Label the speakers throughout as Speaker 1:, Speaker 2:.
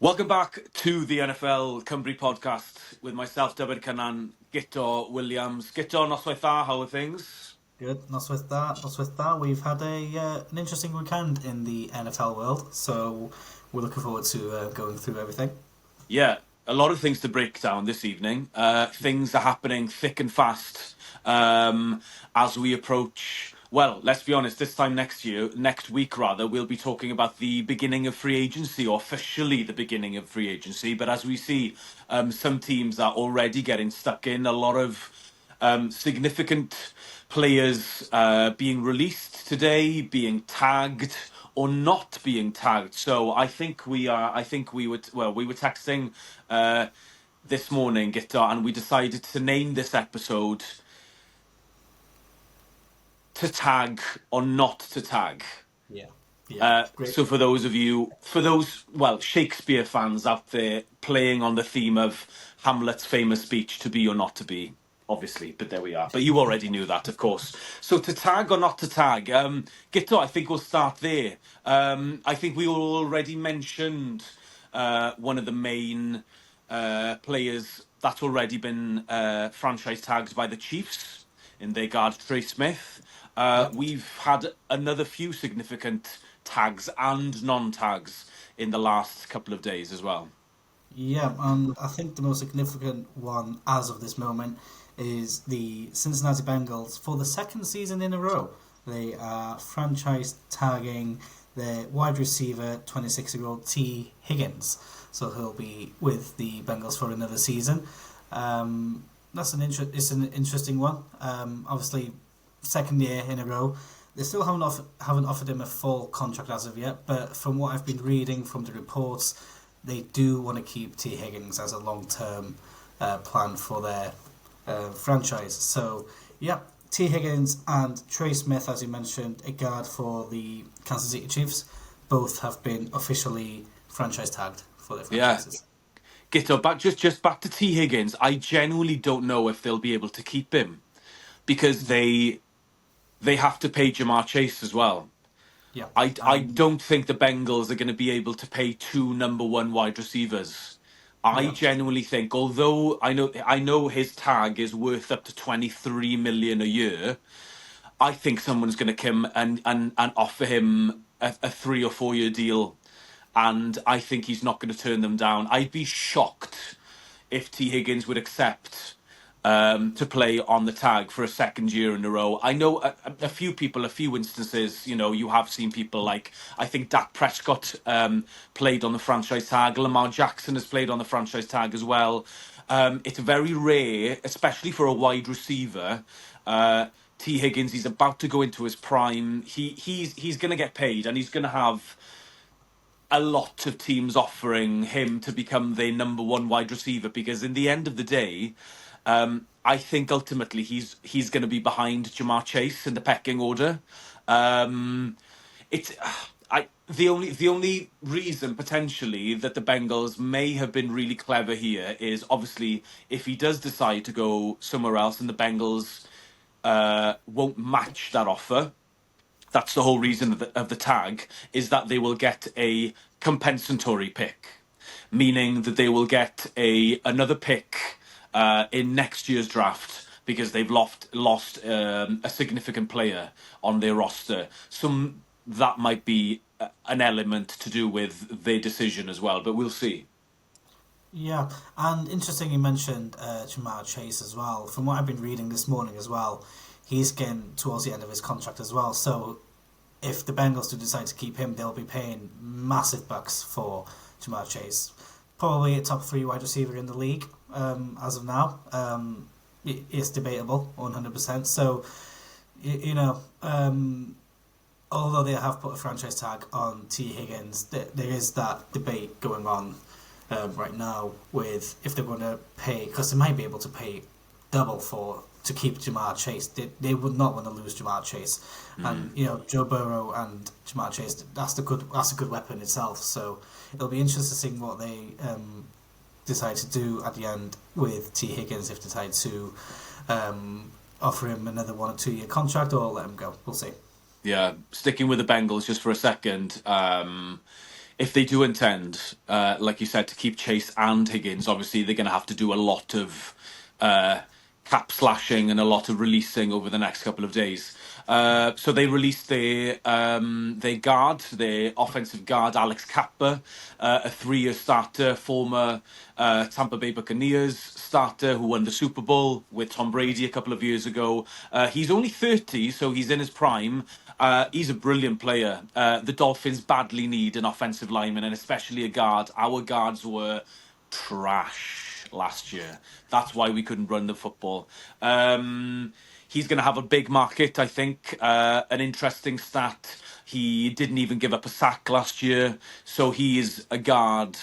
Speaker 1: Welcome back to the NFL Cymru Podcast with myself, Dyfen Cynan Guto Williams. Guto, noswaith dda, how are things?
Speaker 2: Good. Noswaith da. We've had an interesting weekend in the NFL world, so we're looking forward to going through everything.
Speaker 1: Yeah, a lot of things to break down this evening. Things are happening thick and fast as we approach. Well, let's be honest, this time next week rather, we'll be talking about the beginning of free agency, or officially the beginning of free agency. But as we see, some teams are already getting stuck in. A lot of significant players being released today, being tagged or not being tagged. So I think we were texting this morning, Guitar, and we decided to name this episode "To Tag or Not to Tag."
Speaker 2: Yeah. Yeah. Great.
Speaker 1: So for those Shakespeare fans out there playing on the theme of Hamlet's famous speech, "To be or not to be," obviously, but there we are. But you already knew that, of course. So to tag or not to tag, Gito, I think we'll start there. I think we already mentioned one of the main players that's already been franchise tagged by the Chiefs in their guard, Trey Smith.
Speaker 2: Yep.
Speaker 1: We've had another few significant tags and non-tags in the last couple of days as well.
Speaker 2: Yeah, and I think the most significant one as of this moment is the Cincinnati Bengals for the second season in a row. They are franchise tagging their wide receiver, 26-year-old T. Higgins. So he'll be with the Bengals for another season. It's an interesting one. Obviously, second year in a row. They still haven't offered him a full contract as of yet, but from what I've been reading from the reports, they do want to keep T. Higgins as a long-term plan for their franchise. So, yeah, T. Higgins and Trey Smith, as you mentioned, a guard for the Kansas City Chiefs, both have been officially franchise tagged for their franchises.
Speaker 1: Gito, just back to T. Higgins. I genuinely don't know if they'll be able to keep him because they have to pay Jamar Chase as well.
Speaker 2: Yeah.
Speaker 1: I don't think the Bengals are going to be able to pay two number one wide receivers. I
Speaker 2: Yeah.
Speaker 1: genuinely think, although I know his tag is worth up to 23 million a year, I think someone's going to come and offer him a 3 or 4 year deal, and I think he's not going to turn them down. I'd be shocked if T. Higgins would accept to play on the tag for a second year in a row. I know a few people, a few instances, you have seen people like, I think Dak Prescott played on the franchise tag. Lamar Jackson has played on the franchise tag as well. It's very rare, especially for a wide receiver. T. Higgins, he's about to go into his prime. He's going to get paid, and he's going to have a lot of teams offering him to become their number one wide receiver, because in the end of the day, I think ultimately he's going to be behind Jamar Chase in the pecking order. It's the only reason potentially that the Bengals may have been really clever here is obviously if he does decide to go somewhere else and the Bengals won't match that offer. That's the whole reason of the tag, is that they will get a compensatory pick, meaning that they will get another pick in next year's draft because they've lost a significant player on their roster. So that might be an element to do with their decision as well, but we'll see.
Speaker 2: Yeah, and interesting you mentioned Jamar Chase as well. From what I've been reading this morning as well, he's getting towards the end of his contract as well. So if the Bengals do decide to keep him, they'll be paying massive bucks for Jamar Chase. Probably a top 3 wide receiver in the league as of now. It's debatable, 100%. So, although they have put a franchise tag on T. Higgins, there is that debate going on right now with if they're going to pay, because they might be able to pay double to keep Jamar Chase. They would not want to lose Jamar Chase, and Joe Burrow and Jamar Chase, that's a good weapon itself. So it'll be interesting to see what they decide to do at the end with T. Higgins, if they decide to offer him another 1 or 2 year contract or let him go. We'll see.
Speaker 1: Yeah, sticking with the Bengals just for a second. if they do intend, like you said, to keep Chase and Higgins, obviously they're going to have to do a lot of uh, cap slashing and a lot of releasing over the next couple of days. So they released their offensive guard, Alex Kappa, a 3-year starter, former Tampa Bay Buccaneers starter who won the Super Bowl with Tom Brady a couple of years ago. He's only 30, so he's in his prime. He's a brilliant player. The Dolphins badly need an offensive lineman, and especially a guard. Our guards were trash last year. That's why we couldn't run the football. He's going to have a big market, I think. An interesting stat: he didn't even give up a sack last year, so he is a guard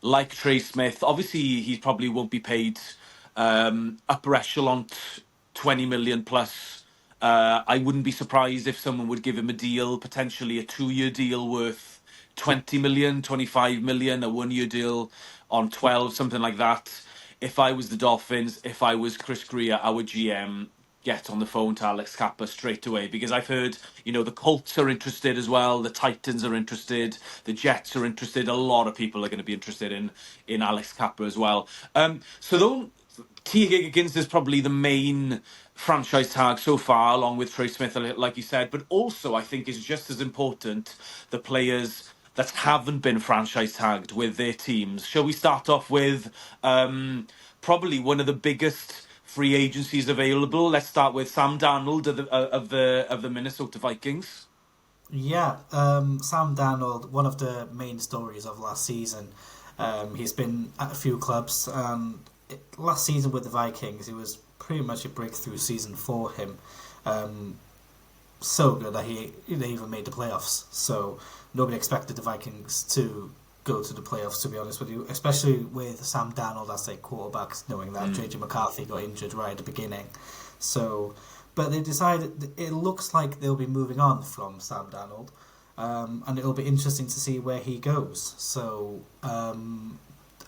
Speaker 1: like Trey Smith. Obviously, he probably won't be paid upper echelon 20 million plus. I wouldn't be surprised if someone would give him a deal, potentially a 2-year deal worth 20 million, 25 million, a 1-year deal on 12, something like that. If I was the Dolphins, if I was Chris Greer, our GM, get on the phone to Alex Kappa straight away, because I've heard, the Colts are interested as well, the Titans are interested, the Jets are interested. A lot of people are going to be interested in Alex Kappa as well. So though T. Higgins is probably the main franchise tag so far, along with Trey Smith, like you said, but also I think is just as important the players that haven't been franchise tagged with their teams. Shall we start off with probably one of the biggest free agencies available? Let's start with Sam Darnold of the Minnesota Vikings.
Speaker 2: Yeah, Sam Darnold, one of the main stories of last season. He's been at a few clubs. Last season with the Vikings, it was pretty much a breakthrough season for him. So good that they even made the playoffs. So nobody expected the Vikings to go to the playoffs, to be honest with you, especially with Sam Darnold as their quarterback, knowing that JJ McCarthy got injured right at the beginning. So, but they decided it looks like they'll be moving on from Sam Darnold, and it'll be interesting to see where he goes. So, I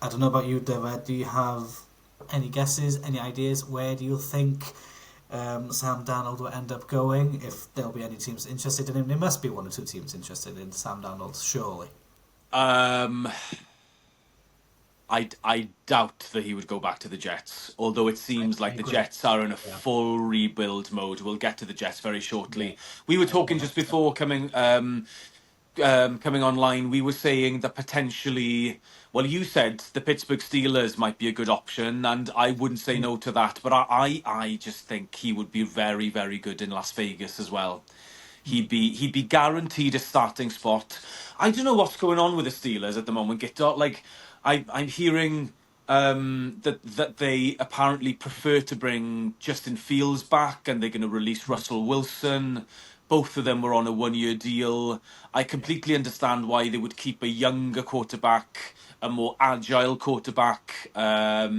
Speaker 2: don't know about you, David. Do you have any guesses, any ideas? Where do you think Sam Darnold will end up going? If there'll be any teams interested in him, there must be one or two teams interested in Sam Darnold, surely.
Speaker 1: I doubt that he would go back to the Jets, although it seems
Speaker 2: I
Speaker 1: like the
Speaker 2: agree.
Speaker 1: Jets are in a
Speaker 2: Yeah.
Speaker 1: full rebuild mode. We'll get to the Jets very
Speaker 2: Yeah.
Speaker 1: shortly. We were talking just
Speaker 2: 100%.
Speaker 1: before coming online. We were saying that potentially, well, you said the Pittsburgh Steelers might be a good option, and I wouldn't say no to that. But I just think he would be very, very good in Las Vegas as well. He'd be guaranteed a starting spot. I don't know what's going on with the Steelers at the moment, Gito. Like I'm hearing that they apparently prefer to bring Justin Fields back, and they're going to release Russell Wilson. Both of them were on a 1-year deal. I completely understand why they would keep a younger quarterback, a more agile quarterback. I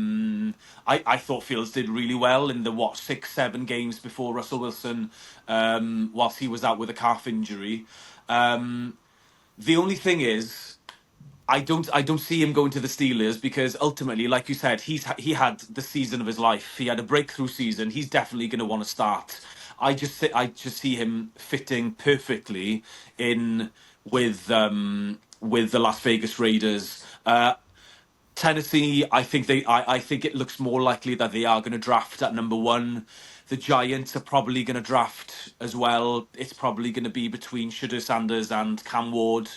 Speaker 1: thought Fields did really well in the 6-7 games before Russell Wilson, whilst he was out with a calf injury. The only thing is, I don't see him going to the Steelers, because ultimately, like you said, he had the season of his life. He had a breakthrough season. He's definitely going to want to start. I just see him fitting perfectly in with the Las Vegas Raiders. Tennessee, I think it looks more likely that they are going to draft at number 1. The Giants are probably going to draft as well. It's probably going to be between Shedeur Sanders and Cam Ward.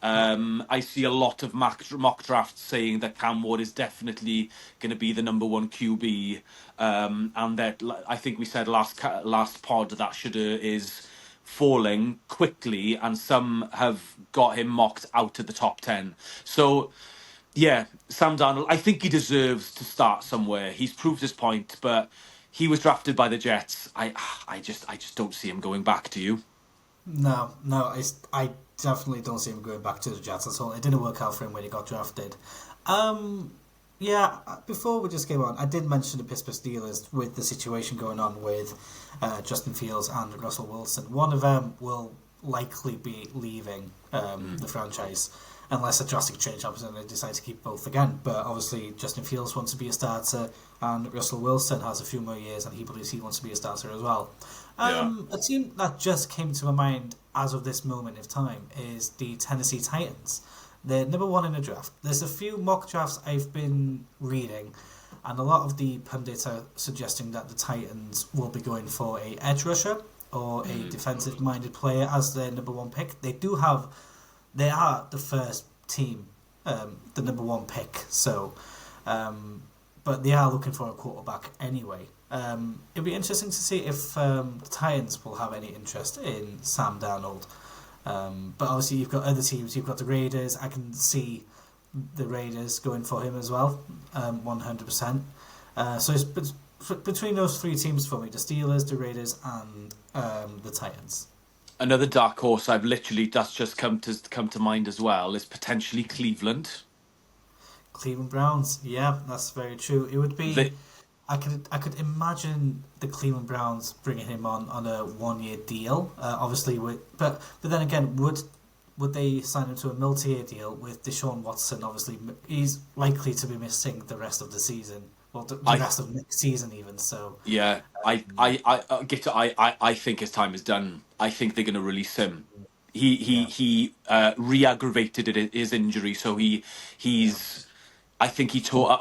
Speaker 1: I see a lot of mock drafts saying that Cam Ward is definitely going to be the number 1 QB, and that I think we said last pod that Shedeur is falling quickly, and some have got him mocked out of the top 10. So yeah, Sam Darnold, I think he deserves to start somewhere. He's proved his point, but he was drafted by the Jets. I just don't see him going back. To you?
Speaker 2: No, I definitely don't see him going back to the Jets at all. It didn't work out for him when he got drafted. Yeah, before we just came on, I did mention the Pittsburgh Steelers with the situation going on with Justin Fields and Russell Wilson. One of them will likely be leaving the franchise unless a drastic change happens and they decide to keep both again. But obviously, Justin Fields wants to be a starter, and Russell Wilson has a few more years, and he believes he wants to be a starter as well. A team that just came to my mind as of this moment of time is the Tennessee Titans. They're number one in the draft. There's a few mock drafts I've been reading, and a lot of the pundits are suggesting that the Titans will be going for a edge rusher or a defensive-minded player as their number one pick. They are the first team, the number one pick. So, but they are looking for a quarterback anyway. It'll be interesting to see if the Titans will have any interest in Sam Darnold. But obviously you've got other teams. You've got the Raiders. I can see the Raiders going for him as well, 100%. So it's between those three teams for me: the Steelers, the Raiders, and the Titans.
Speaker 1: Another dark horse that's just come to mind as well is potentially Cleveland.
Speaker 2: Cleveland Browns. Yeah, that's very true. It would be. I could imagine the Cleveland Browns bringing him on a 1-year deal. Obviously, but then again, would they sign him to a multi-year deal with Deshaun Watson? Obviously, he's likely to be missing the rest of the season. Well, the rest of next season even. So
Speaker 1: yeah, I think his time is done. I think they're going to release him. He re-aggravated his injury, so he's. I think he tore.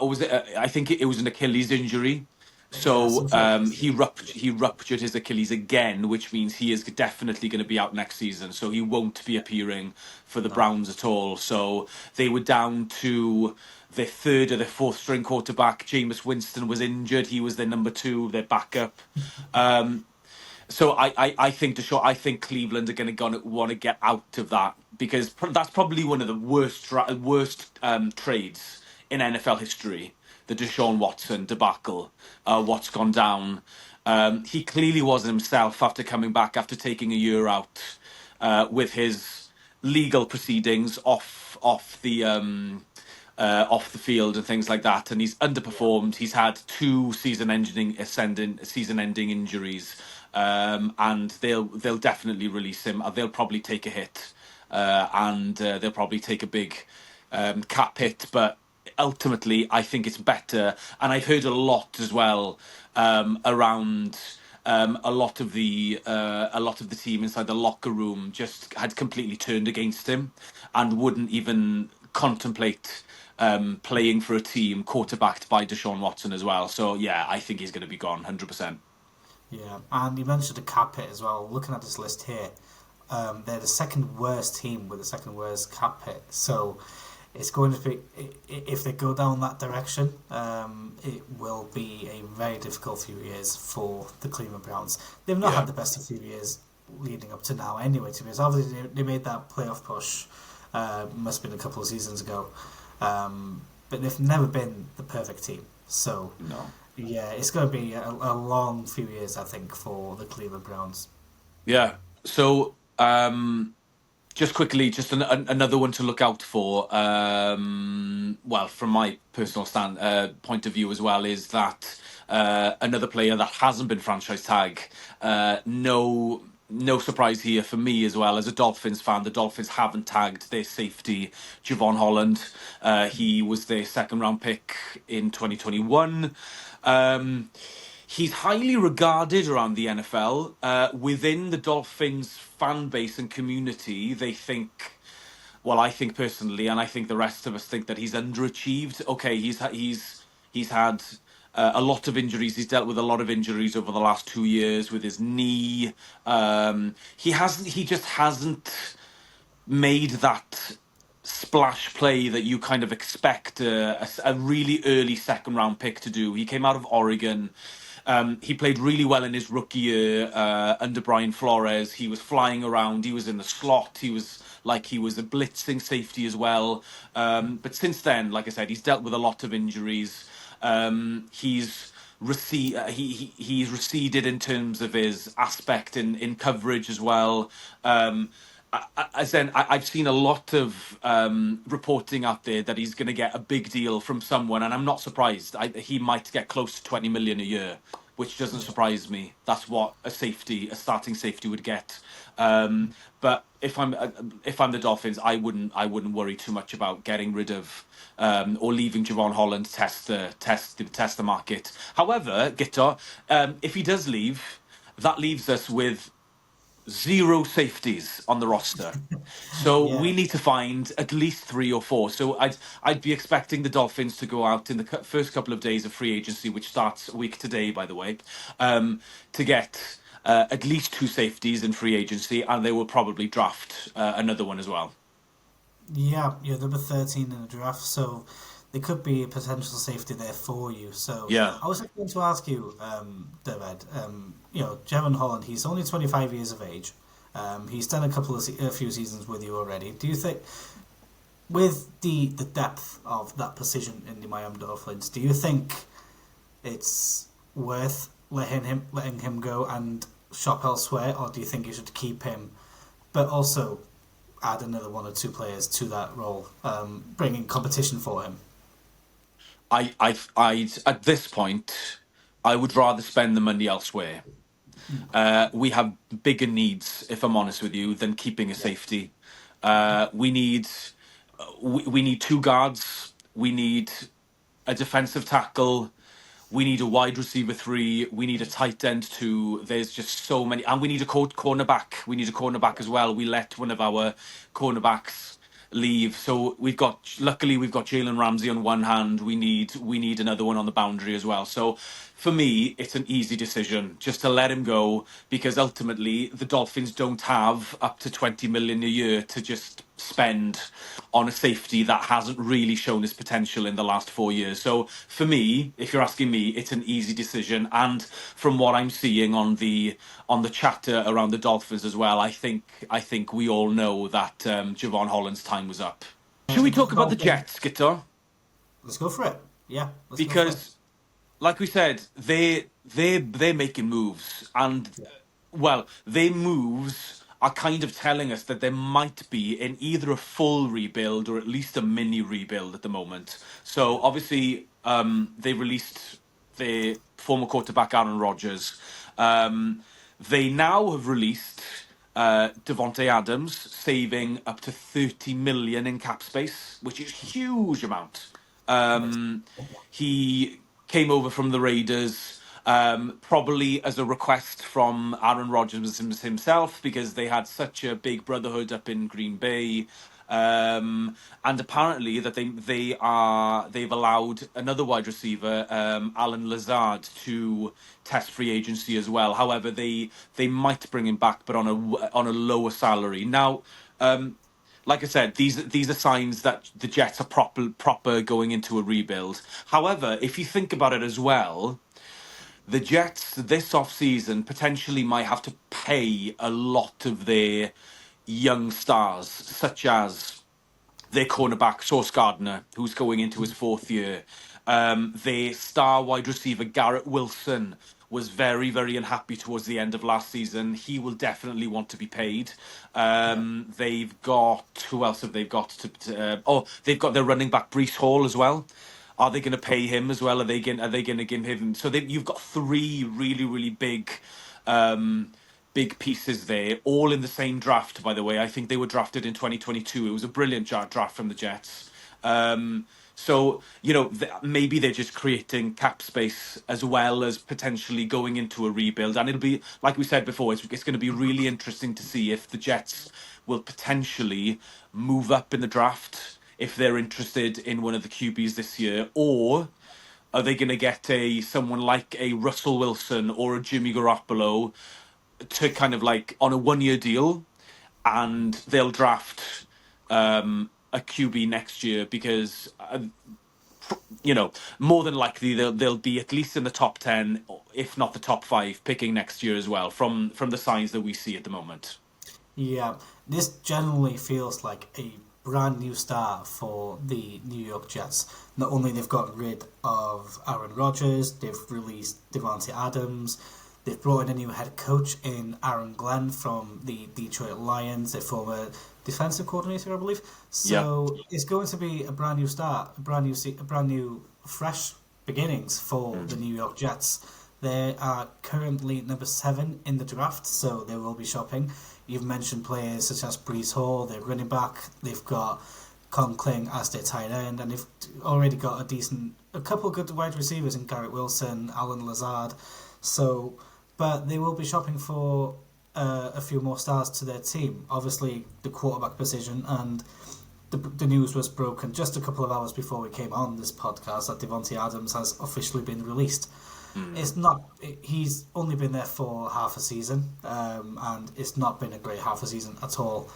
Speaker 1: I think it was an Achilles injury. So he ruptured his Achilles again, which means he is definitely going to be out next season. So he won't be appearing for the Browns at all. So they were down to their third or their fourth string quarterback. Jameis Winston was injured. He was their number 2, their backup. So I think Cleveland are going to want to get out of that, because that's probably one of the worst trades in NFL history. The Deshaun Watson debacle, what's gone down. He clearly wasn't himself after coming back after taking a year out with his legal proceedings off the field and things like that, and he's underperformed. He's had 2 season-ending injuries, and they'll definitely release him. They'll probably take a hit, and they'll probably take a big cap hit, but ultimately I think it's better. And I've heard a lot as well around a lot of the team inside the locker room just had completely turned against him and wouldn't even contemplate playing for a team quarterbacked by Deshaun Watson as well. So yeah, I think he's going to be gone 100%.
Speaker 2: Yeah, and you mentioned the cap hit as well. Looking at this list here, they're the second worst team with the second worst cap hit. So it's going to be, if they go down that direction, it will be a very difficult few years for the Cleveland Browns. They've not had the best of few years leading up to now anyway, to be honest. Obviously, they made that playoff push, must have been a couple of seasons ago. But they've never been the perfect team. So, yeah, it's going to be a long few years, I think, for the Cleveland Browns.
Speaker 1: Yeah, so just quickly, just another one to look out for. Well, from my personal point of view as well, is that another player that hasn't been franchise tag. No surprise here for me as well. As a Dolphins fan, the Dolphins haven't tagged their safety, Javon Holland. He was their second-round pick in 2021. He's highly regarded around the NFL. Within the Dolphins fan base and community, they think, well, I think personally, and I think the rest of us think that he's underachieved. Okay, he's had a lot of injuries. He's dealt with a lot of injuries over the last 2 years with his knee. He just hasn't made that splash play that you kind of expect a really early second round pick to do. He came out of Oregon. He played really well in his rookie year under Brian Flores. He was flying around. He was in the slot. He was a blitzing safety as well. But since then, like I said, he's dealt with a lot of injuries. He's receded in terms of his aspect in coverage as well. I've seen a lot of reporting out there that he's going to get a big deal from someone, and I'm not surprised. He might get close to 20 million a year, which doesn't surprise me. That's what a starting safety would get. But if I'm the Dolphins, I wouldn't worry too much about getting rid of or leaving Javon Holland test the market. However, Guto, if he does leave, that leaves us with zero safeties on the roster. So
Speaker 2: Yeah.
Speaker 1: we need to find at least 3 or 4. So I'd be expecting the Dolphins to go out in the first couple of days of free agency, which starts a week today, by the way, to get at least 2 safeties in free agency, and they will probably draft another one as well.
Speaker 2: Yeah, you're number 13 in the draft, so there could be a potential safety there for you. So
Speaker 1: Yeah.
Speaker 2: I was going to ask you, David, Jevon Holland, he's only 25 years of age. He's done a few seasons with you already. Do you think, with the depth of that position in the Miami Dolphins, do you think it's worth letting him go and shop elsewhere, or do you think you should keep him, but also add another 1 or 2 players to that role, bringing competition for him?
Speaker 1: I'd at this point, I would rather spend the money elsewhere. We have bigger needs, if I'm honest with you, than keeping a
Speaker 2: Yeah.
Speaker 1: safety. We need 2 guards. We need a defensive tackle. We need a wide receiver 3. We need a tight end 2. There's just so many, and we need a cornerback. We need a cornerback as well. We let one of our cornerbacks leave, so luckily we've got Jalen Ramsey on one hand. We need another one on the boundary as well. So for me, it's an easy decision just to let him go, because ultimately the Dolphins don't have up to 20 million a year to just spend on a safety that hasn't really shown his potential in the last 4 years. So for me, if you're asking me, it's an easy decision. And from what I'm seeing on the chatter around the Dolphins as well, I think we all know that Jevon Holland's time was up. Should we talk about the
Speaker 2: Dolphins.
Speaker 1: Jets, Guitar?
Speaker 2: Let's go for it. Yeah, let's go for it.
Speaker 1: Because, like we said, they're making moves, and well, their moves are kind of telling us that there might be in either a full rebuild or at least a mini rebuild at the moment. So obviously, they released their former quarterback Aaron Rodgers. They now have released Davante Adams, saving up to 30 million in cap space, which is a huge amount. He came over from the Raiders, probably as a request from Aaron Rodgers himself, because they had such a big brotherhood up in Green Bay. And apparently that they've allowed another wide receiver, Alan Lazard, to test free agency as well. However, they might bring him back, but on a lower salary. Now, like I said, these are signs that the Jets are proper going into a rebuild. However, if you think about it as well, the Jets this off-season potentially might have to pay a lot of their young stars, such as their cornerback Sauce Gardner, who's going into his 4th year. Their star wide receiver Garrett Wilson was very, very unhappy towards the end of last season. He will definitely want to be paid.
Speaker 2: Yeah.
Speaker 1: They've got, who else have they got they've got their running back Breece Hall as well. Are they going to pay him as well? Are they going to give him? So you've got 3 really, really big pieces there, all in the same draft, by the way. I think they were drafted in 2022. It was a brilliant draft from the Jets. So, maybe they're just creating cap space as well as potentially going into a rebuild. And it'll be, like we said before, it's going to be really interesting to see if the Jets will potentially move up in the draft if they're interested in one of the QBs this year, or are they going to get someone like a Russell Wilson or a Jimmy Garoppolo to kind of like on a 1 year deal, and they'll draft a QB next year, because more than likely they'll be at least in the top 10, if not the top 5, picking next year as well, from the signs that we see at the moment.
Speaker 2: Yeah, this generally feels like a brand new start for the New York Jets. Not only they've got rid of Aaron Rodgers, they've released Davante Adams, they've brought in a new head coach in Aaron Glenn from the Detroit Lions, their former defensive coordinator, I believe. So it's going to be a brand new start, a brand new fresh beginnings for the New York Jets. They are currently number 7 in the draft, so they will be shopping. You've mentioned players such as Breece Hall, their running back. They've got Conkling as their tight end, and they've already got a couple of good wide receivers in Garrett Wilson, Alan Lazard. So, but they will be shopping for a few more stars to their team. Obviously, the quarterback position, and the news was broken just a couple of hours before we came on this podcast that Davante Adams has officially been released. It's not. He's only been there for half a season, and it's not been a great half a season at all.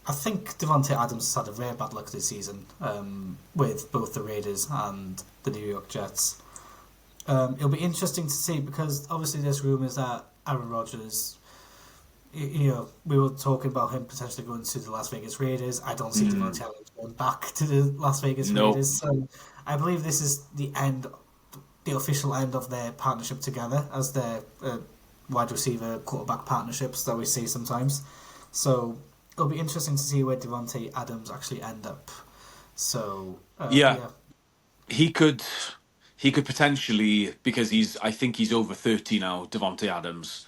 Speaker 2: I think Davante Adams has had a very bad luck this season with both the Raiders and the New York Jets. It'll be interesting to see because obviously there's rumours that Aaron Rodgers, we were talking about him potentially going to the Las Vegas Raiders. I don't see Davante Adams going back to the Las Vegas Raiders. So I believe this is the official end of their partnership together as their wide receiver quarterback partnerships that we see sometimes. So it'll be interesting to see where Davante Adams actually end up. So
Speaker 1: he could potentially, because I think he's over 30 now, Davante Adams.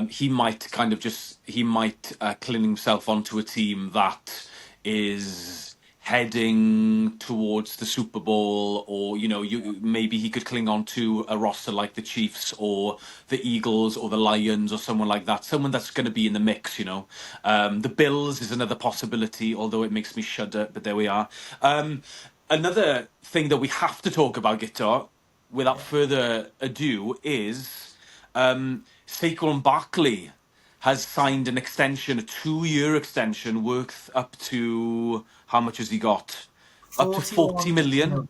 Speaker 1: He might cling himself onto a team that is heading towards the Super Bowl, or maybe he could cling on to a roster like the Chiefs or the Eagles or the Lions or someone like that, someone that's going to be in the mix. The Bills is another possibility, although it makes me shudder, but there we are. Another thing that we have to talk about, Guitar, without further ado, is Saquon Barkley has signed an extension, a 2-year extension worth up to, how much has he got? Up to 40 million.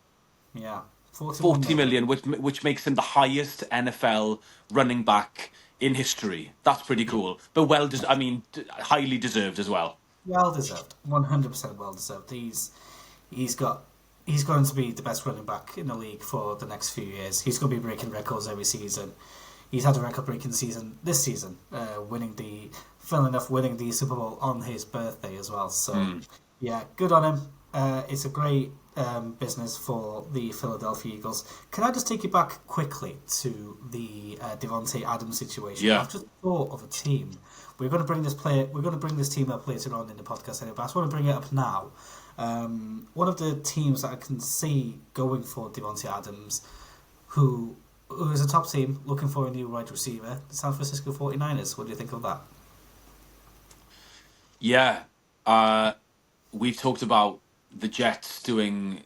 Speaker 2: Yeah,
Speaker 1: 40 million, which makes him the highest NFL running back in history. That's pretty cool. But highly deserved as well.
Speaker 2: Well deserved, 100% well deserved. He's going to be the best running back in the league for the next few years. He's going to be breaking records every season. He's had a record-breaking season this season, winning the Super Bowl on his birthday as well. So, good on him. It's a great business for the Philadelphia Eagles. Can I just take you back quickly to the Davante Adams situation?
Speaker 1: Yeah.
Speaker 2: I've just thought of a team. We're going to bring this team up later on in the podcast anyway, but I just want to bring it up now. One of the teams that I can see going for Davante Adams, who is a top team looking for a new wide receiver, the San Francisco 49ers. What do you think of that?
Speaker 1: Yeah. We've talked about the Jets going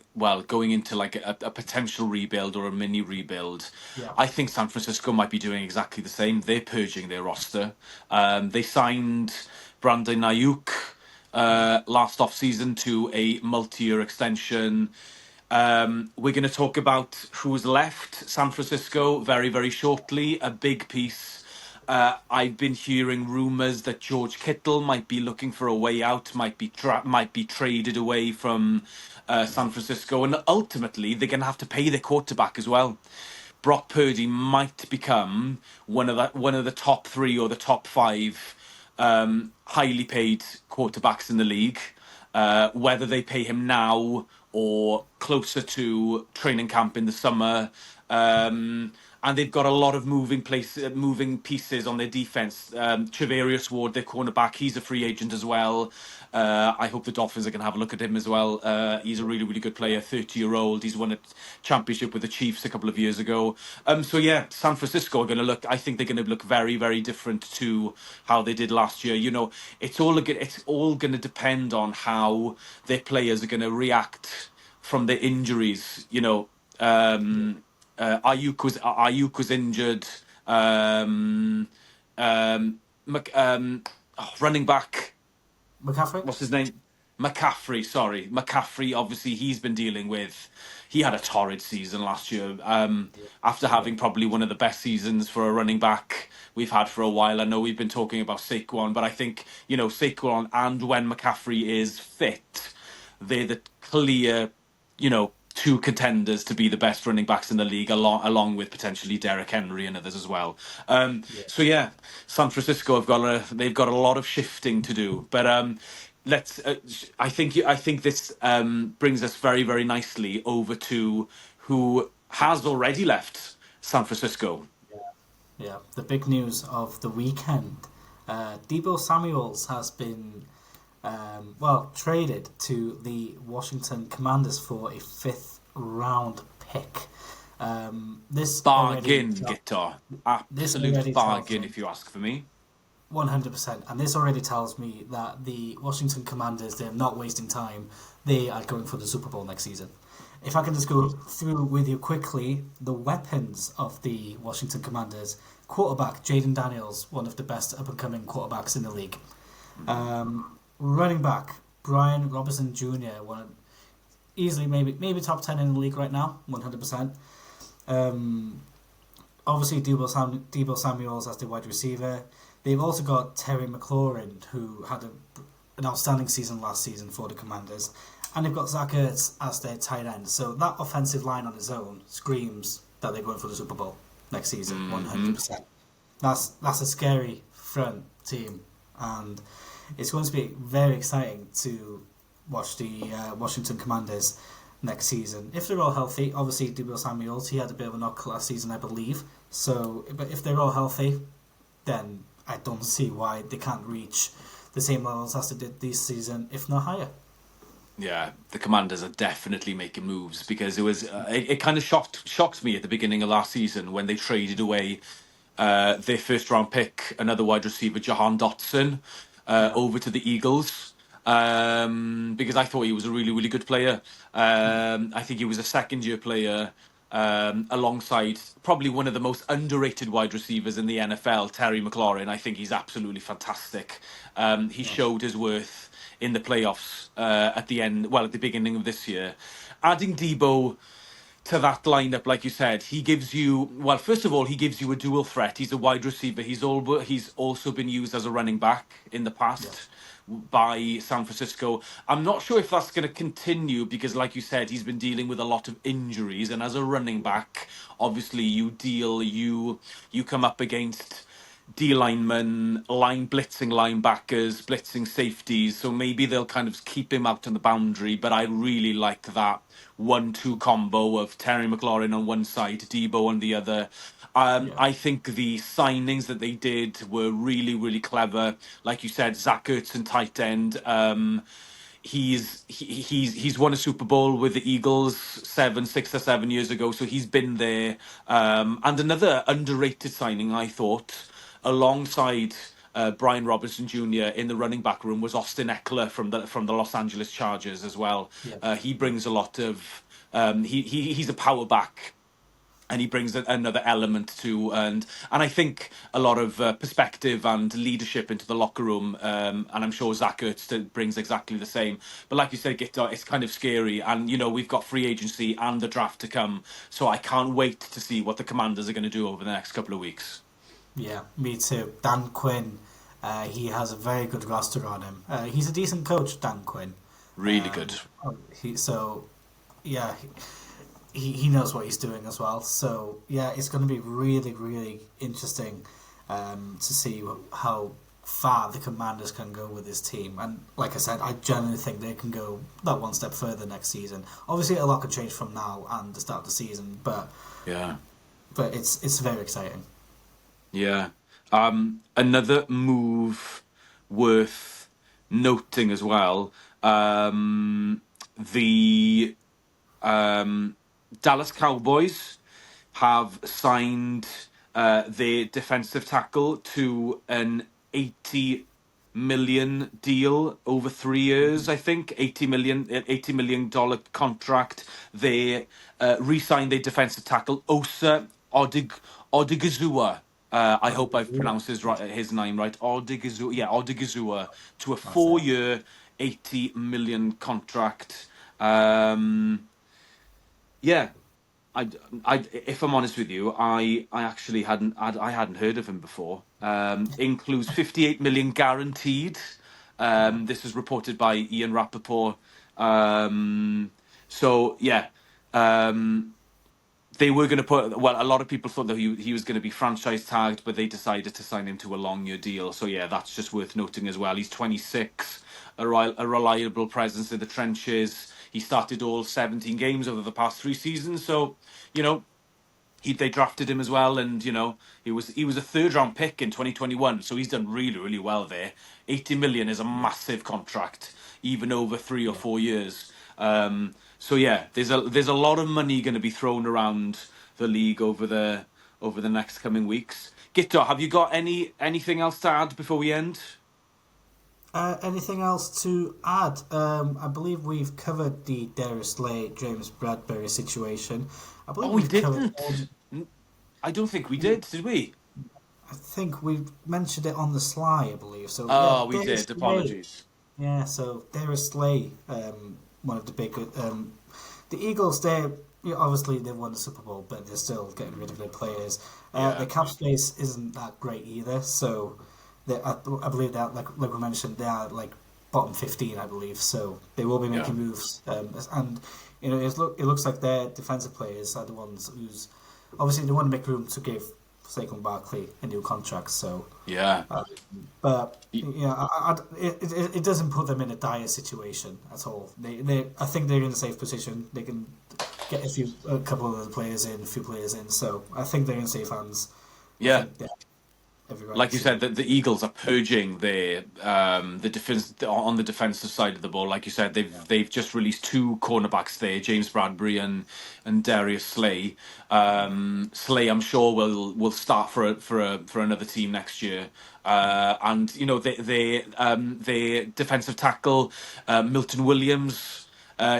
Speaker 1: into like a potential rebuild or a mini rebuild.
Speaker 2: Yeah.
Speaker 1: I think San Francisco might be doing exactly the same. They're purging their roster. They signed Brandon Ayuk last off-season to a multi-year extension. We're going to talk about who's left San Francisco very, very shortly. A big piece. I've been hearing rumours that George Kittle might be looking for a way out, might be traded away from San Francisco, and ultimately they're going to have to pay their quarterback as well. Brock Purdy might become one of the top 3 or the top 5 highly paid quarterbacks in the league. Whether they pay him now or closer to training camp in the summer. And they've got a lot of moving pieces on their defense. Trevarius Ward, their cornerback, he's a free agent as well. I hope the Dolphins are going to have a look at him as well. He's a really, really good player, 30-year-old. He's won a championship with the Chiefs a couple of years ago. San Francisco are going to look. I think they're going to look very, very different to how they did last year. It's all going to depend on how their players are going to react from their injuries. Ayuk was injured. Running back.
Speaker 2: McCaffrey?
Speaker 1: What's his name? McCaffrey, sorry. McCaffrey, obviously, he had a torrid season last year. After having probably one of the best seasons for a running back we've had for a while. I know we've been talking about Saquon, but I think, Saquon and when McCaffrey is fit, they're the clear, 2 contenders to be the best running backs in the league, along with potentially Derrick Henry and others as well. San Francisco they've got a lot of shifting to do, but I think this brings us very, very nicely over to who has already left San Francisco.
Speaker 2: Yeah, the big news of the weekend. Deebo Samuels has been traded to the Washington Commanders for a 5th round pick.
Speaker 1: This bargain, Guitar. Absolute bargain, if you ask for me.
Speaker 2: 100%. And this already tells me that the Washington Commanders, they're not wasting time. They are going for the Super Bowl next season. If I can just go through with you quickly the weapons of the Washington Commanders. Quarterback, Jaden Daniels, one of the best up-and-coming quarterbacks in the league. Running back, Brian Robinson Jr., easily maybe top 10 in the league right now, 100%. Obviously, Deebo Samuels as the wide receiver. They've also got Terry McLaurin, who had an outstanding season last season for the Commanders. And they've got Zach Ertz as their tight end. So that offensive line on its own screams that they're going for the Super Bowl next season, 100%. That's a scary front team. And it's going to be very exciting to watch the Washington Commanders next season. If they're all healthy, obviously Deebo Samuels, he had a bit of a knock last season, I believe. So, but if they're all healthy, then I don't see why they can't reach the same levels as they did this season, if not higher.
Speaker 1: Yeah, the Commanders are definitely making moves because it kind of shocked me at the beginning of last season when they traded away their first round pick, another wide receiver, Jahan Dotson, over to the Eagles. Because I thought he was a really, really good player. I think he was a second-year player alongside probably one of the most underrated wide receivers in the NFL, Terry McLaurin. I think he's absolutely fantastic. He showed his worth in the playoffs at the beginning of this year. Adding Deebo to that lineup, like you said, he gives you, well, first of all, he gives you a dual threat. He's a wide receiver. He's also been used as a running back in the past by San Francisco. I'm not sure if that's going to continue because, like you said, he's been dealing with a lot of injuries. And as a running back, obviously you come up against D linemen, blitzing linebackers, blitzing safeties. So maybe they'll kind of keep him out on the boundary. But I really like that 1-2 combo of Terry McLaurin on one side, Deebo on the other. I think the signings that they did were really, really clever. Like you said, Zach Ertz and tight end. He's won a Super Bowl with the Eagles 6 or 7 years ago, so he's been there. And another underrated signing, I thought, alongside Brian Robinson Jr. in the running back room was Austin Eckler from the Los Angeles Chargers as well. He brings a lot of he's a power back. And he brings another element to, and I think a lot of perspective and leadership into the locker room. And I'm sure Zach Ertz brings exactly the same. But like you said, Gito, it's kind of scary. And, we've got free agency and the draft to come. So I can't wait to see what the Commanders are going to do over the next couple of weeks.
Speaker 2: Yeah, me too. Dan Quinn, he has a very good roster on him. He's a decent coach, Dan Quinn.
Speaker 1: Really good.
Speaker 2: He knows what he's doing as well. So, yeah, it's going to be really, really interesting to see how far the Commanders can go with this team. And like I said, I genuinely think they can go that one step further next season. Obviously, a lot can change from now and the start of the season, but it's very exciting.
Speaker 1: Yeah. Another move worth noting as well. The Dallas Cowboys have signed their defensive tackle to an $80 million deal over 3 years, I think. $80 million contract. They re-signed their defensive tackle, Osa Odigizua. I hope I've pronounced his name right. Odigizua, to a 4-year, $80 million contract. Yeah, if I'm honest with you, I actually hadn't heard of him before. Includes $58 million guaranteed. This was reported by Ian Rappaport. They were going to a lot of people thought that he was going to be franchise tagged, but they decided to sign him to a long-year deal. So yeah, that's just worth noting as well. He's 26, a reliable presence in the trenches. He started all 17 games over the past 3 seasons. So, they drafted him as well. And, he was a 3rd-round pick in 2021. So he's done really, really well there. 80 million is a massive contract, even over 3 or 4 years. So yeah, there's a lot of money going to be thrown around the league over the over the next coming weeks. Guto, have you got anything else to add before we end?
Speaker 2: Anything else to add? I believe we've covered the Darius Slay, James Bradbury situation. I believe
Speaker 1: Oh, we
Speaker 2: we've covered
Speaker 1: didn't.
Speaker 2: all.
Speaker 1: I don't think we did we?
Speaker 2: I think we mentioned it on the sly, I believe. So yeah,
Speaker 1: Oh, we
Speaker 2: Darius
Speaker 1: did.
Speaker 2: Slay.
Speaker 1: Apologies.
Speaker 2: Yeah, so Darius Slay, one of the big. The Eagles, obviously they've won the Super Bowl, but they're still getting rid of their players.
Speaker 1: Yeah.
Speaker 2: The cap space isn't that great either, so I believe that, like we mentioned, they are like bottom 15, I believe. So they will be
Speaker 1: Yeah.
Speaker 2: making moves, and it looks like their defensive players are the ones who's obviously they want to make room to give Saquon Barkley a new contract. So,
Speaker 1: Yeah.
Speaker 2: but
Speaker 1: Y-
Speaker 2: it doesn't put them in a dire situation at all. I think they're in a safe position. They can get a couple of other players in, a few players in. So I think they're in safe hands. I
Speaker 1: Yeah.
Speaker 2: think they have every right
Speaker 1: Like you
Speaker 2: to.
Speaker 1: said, the Eagles are purging the defense on the defensive side of the ball. Like you said,
Speaker 2: Yeah,
Speaker 1: they've just released two cornerbacks there, James Bradbury and Darius Slay. Slay, I'm sure will start for another team next year. And you know they defensive tackle Milton Williams.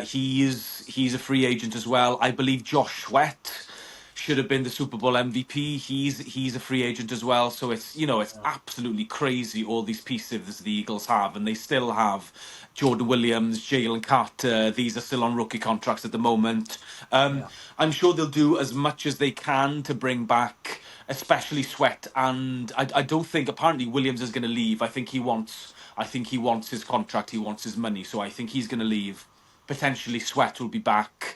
Speaker 1: He's a free agent as well. I believe Josh Sweat should have been the Super Bowl MVP. He's a free agent as well. So it's
Speaker 2: yeah,
Speaker 1: absolutely crazy all these pieces the Eagles have, and they still have Jordan Williams, Jalen Carter. These are still on rookie contracts at the moment.
Speaker 2: yeah,
Speaker 1: I'm sure they'll do as much as they can to bring back, especially Sweat. And I don't think apparently Williams is going to leave. I think he wants his contract. He wants his money. So I think he's going to leave. Potentially Sweat will be back.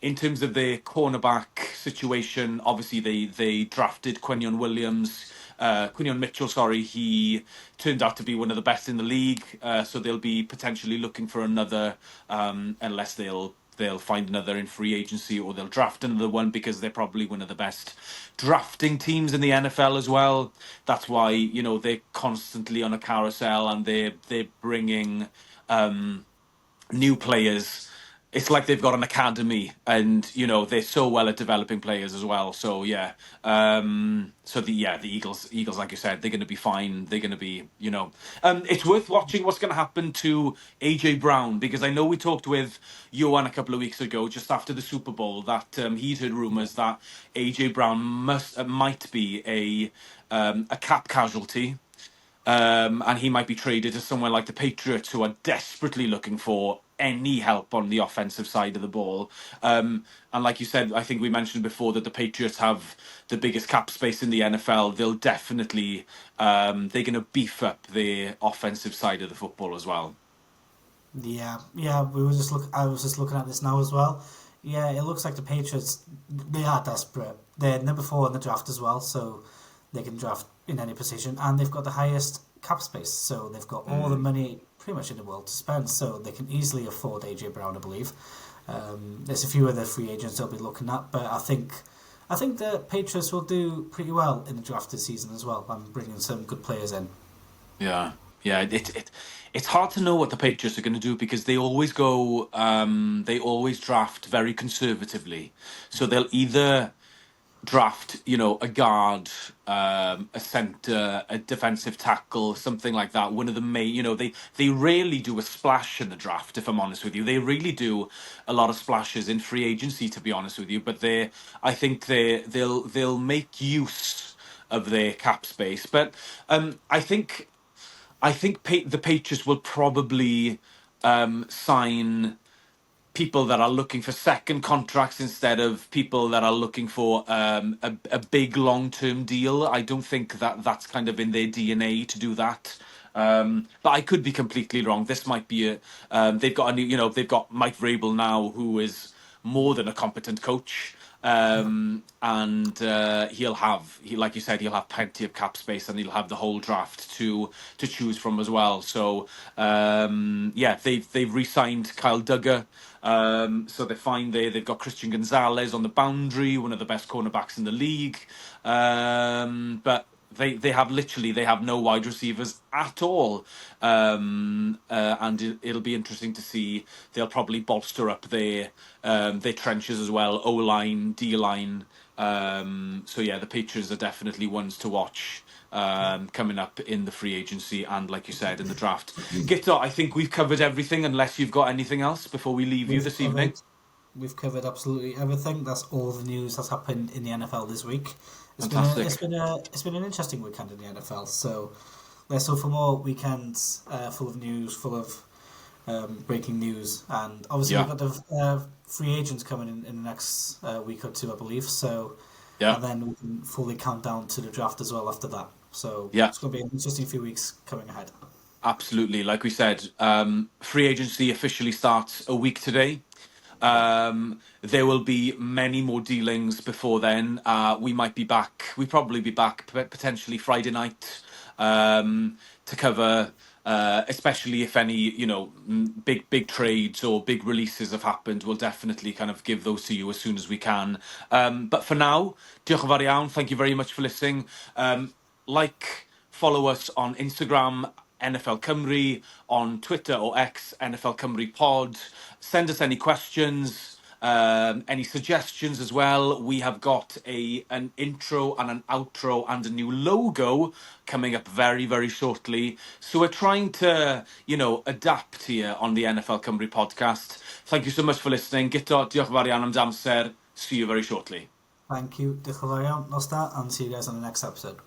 Speaker 1: In terms of the cornerback situation, obviously they drafted Quinion Mitchell. Sorry, he turned out to be one of the best in the league. So they'll be potentially looking for another, unless they'll find another in free agency, or they'll draft another one, because they're probably one of the best drafting teams in the NFL as well. That's why they're constantly on a carousel, and they're bringing new players. It's like they've got an academy, and they're so well at developing players as well. So yeah, the Eagles, like you said, they're going to be fine. They're going to be, it's worth watching what's going to happen to AJ Brown, because I know we talked with Johan a couple of weeks ago, just after the Super Bowl, that he'd heard
Speaker 2: yeah,
Speaker 1: rumors that AJ Brown might be a cap casualty. And he might be traded to somewhere like the Patriots, who are desperately looking for any help on the offensive side of the ball. And like you said, I think we mentioned before that the Patriots have the biggest cap space in the NFL. They'll definitely they're going to beef up the offensive side of the football as well.
Speaker 2: yeah. We were just I was just looking at this now as well. Yeah, it looks like the Patriots, they are desperate. They're number 4 in the draft as well, so they can draft in any position, and they've got the highest cap space, so they've got all the
Speaker 1: Mm.
Speaker 2: money pretty much in the world to spend, so they can easily afford AJ Brown, I believe. There's a few other free agents they'll be looking at, but I think the Patriots will do pretty well in the draft this season as well, and bringing some good players in.
Speaker 1: Yeah, yeah. It's hard to know what the Patriots are going to do, because they always go, they always draft very conservatively. So they'll either draft, a guard, a center, a defensive tackle, something like that. One of the main, they rarely do a splash in the draft. If I'm honest with you, they really do a lot of splashes in free agency, to be honest with you. But I think they'll make use of their cap space. But I think the Patriots will probably sign people that are looking for second contracts instead of people that are looking for a big long-term deal. I don't think that that's kind of in their DNA to do that. But I could be completely wrong. This might be they've got a new, they've got Mike Vrabel now, who is more than a competent coach.
Speaker 2: Yeah,
Speaker 1: And like you said, he'll have plenty of cap space, and he'll have the whole draft to choose from as well. So yeah, they've re-signed Kyle Duggar. So they're fine there. They've got Christian Gonzalez on the boundary, one of the best cornerbacks in the league. But they have no wide receivers at all, and it'll be interesting to see. They'll probably bolster up their trenches as well, O line, D line. So yeah, the Patriots are definitely ones to watch coming up in the free agency and, like you said, in the draft. Gito, I think we've covered everything, unless you've got anything else before we leave you
Speaker 2: We've
Speaker 1: this evening.
Speaker 2: covered we've covered absolutely everything. That's all the news that's happened in the NFL this week.
Speaker 1: Fantastic.
Speaker 2: It's been an interesting weekend in the NFL. So let's hope for more weekends full of news, full of breaking news, and obviously
Speaker 1: Yeah,
Speaker 2: we've got the free agents coming in the next week or two, I believe. So
Speaker 1: yeah,
Speaker 2: and then we can fully count down to the draft as well after that. So
Speaker 1: yeah.
Speaker 2: it's going to be an interesting few weeks coming ahead.
Speaker 1: Absolutely. Like we said, free agency officially starts a week today.
Speaker 2: Yeah.
Speaker 1: There will be many more dealings before then. We might be back. We probably be back potentially Friday night to cover, especially if any, big trades or big releases have happened. We'll definitely kind of give those to you as soon as we can. But for now, diolch yn fawr iawn. Thank you very much for listening. Follow us on Instagram, NFL Cymru, on Twitter or X, NFL Cymru Pod. Send us any questions, any suggestions as well. We have got an intro and an outro and a new logo coming up very, very shortly. So we're trying to, adapt here on the NFL Cymru podcast. Thank you so much for listening. Gito, diolch yn fawr iawn am amser. See you very shortly.
Speaker 2: Thank you, Diolch yn fawr iawn, nos da, and see you guys on the next episode.